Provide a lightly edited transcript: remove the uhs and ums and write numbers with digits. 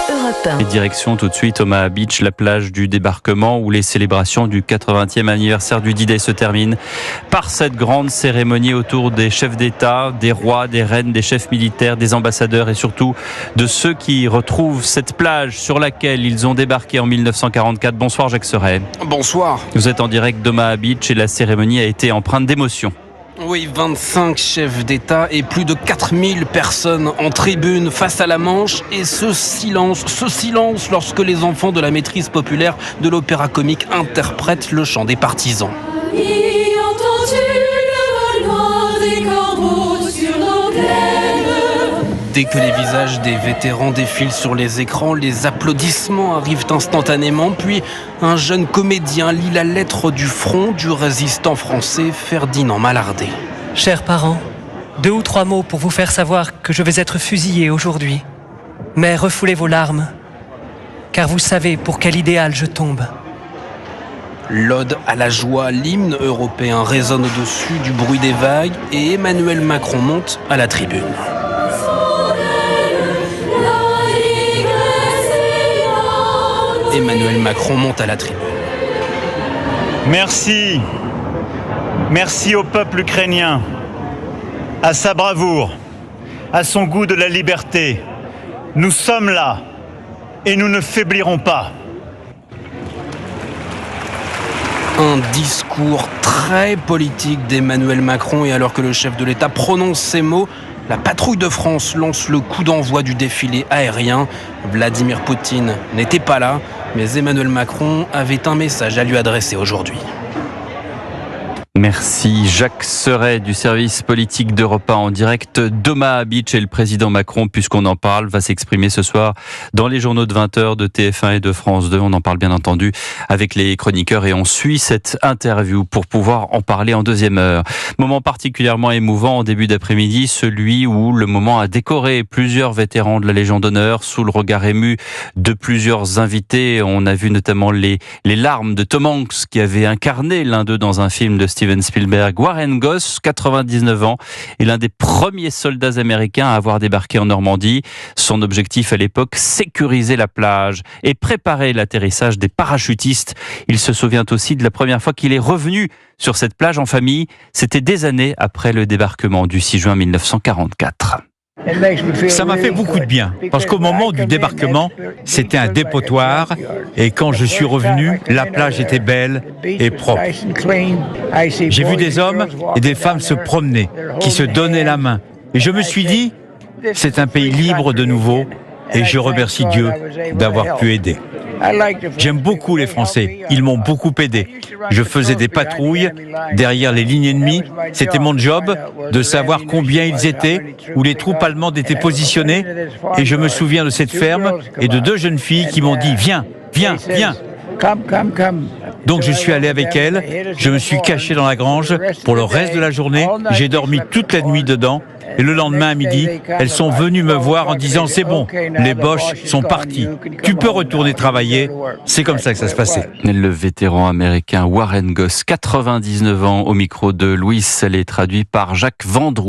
Europe 1. Et direction tout de suite Omaha Beach, la plage du débarquement où les célébrations du 80e anniversaire du D-Day se terminent par cette grande cérémonie autour des chefs d'État, des rois, des reines, des chefs militaires, des ambassadeurs et surtout de ceux qui retrouvent cette plage sur laquelle ils ont débarqué en 1944. Bonsoir Jacques Serret. Bonsoir. Vous êtes en direct d'Omaha Beach et la cérémonie a été empreinte d'émotion. Oui, 25 chefs d'État et plus de 4000 personnes en tribune face à la Manche. Et ce silence lorsque les enfants de la maîtrise populaire de l'opéra comique interprètent le chant des partisans. Dès que les visages des vétérans défilent sur les écrans, les applaudissements arrivent instantanément. Puis un jeune comédien lit la lettre du front du résistant français Ferdinand Mallardet. Chers parents, 2 ou 3 mots pour vous faire savoir que je vais être fusillé aujourd'hui. Mais refoulez vos larmes, car vous savez pour quel idéal je tombe. L'ode à la joie, l'hymne européen résonne au-dessus du bruit des vagues et Emmanuel Macron monte à la tribune. Emmanuel Macron monte à la tribune. Merci. Merci au peuple ukrainien, à sa bravoure, à son goût de la liberté. Nous sommes là et nous ne faiblirons pas. Un discours très politique d'Emmanuel Macron et alors que le chef de l'État prononce ces mots, la patrouille de France lance le coup d'envoi du défilé aérien. Vladimir Poutine n'était pas là, mais Emmanuel Macron avait un message à lui adresser aujourd'hui. Merci Jacques Serret du service politique d'Europe 1 en direct d'Omaha Beach et le président Macron, puisqu'on en parle, va s'exprimer ce soir dans les journaux de 20h de TF1 et de France 2. On en parle bien entendu avec les chroniqueurs et on suit cette interview pour pouvoir en parler en deuxième heure. Moment particulièrement émouvant en début d'après-midi, celui où le moment a décoré plusieurs vétérans de la Légion d'honneur sous le regard ému de plusieurs invités. On a vu notamment les larmes de Tom Hanks qui avait incarné l'un d'eux dans un film de Steven Spielberg. Warren Goss, 99 ans, est l'un des premiers soldats américains à avoir débarqué en Normandie. Son objectif à l'époque, sécuriser la plage et préparer l'atterrissage des parachutistes. Il se souvient aussi de la première fois qu'il est revenu sur cette plage en famille. C'était des années après le débarquement du 6 juin 1944. Ça m'a fait beaucoup de bien, parce qu'au moment du débarquement, c'était un dépotoir, et quand je suis revenu, la plage était belle et propre. J'ai vu des hommes et des femmes se promener, qui se donnaient la main, et je me suis dit, c'est un pays libre de nouveau, et je remercie Dieu d'avoir pu aider. J'aime beaucoup les Français, ils m'ont beaucoup aidé. Je faisais des patrouilles derrière les lignes ennemies. C'était mon job de savoir combien ils étaient, où les troupes allemandes étaient positionnées. Et je me souviens de cette ferme et de 2 jeunes filles qui m'ont dit « Viens, viens, viens ». Donc je suis allé avec elles, je me suis caché dans la grange pour le reste de la journée. J'ai dormi toute la nuit dedans. Et le lendemain à midi, elles sont venues me voir en disant « C'est bon, les Boches sont partis. Tu peux retourner travailler. » C'est comme ça que ça se passait. Le vétéran américain Warren Goss, 99 ans, au micro de Louis Salé, traduit par Jacques Vendroux.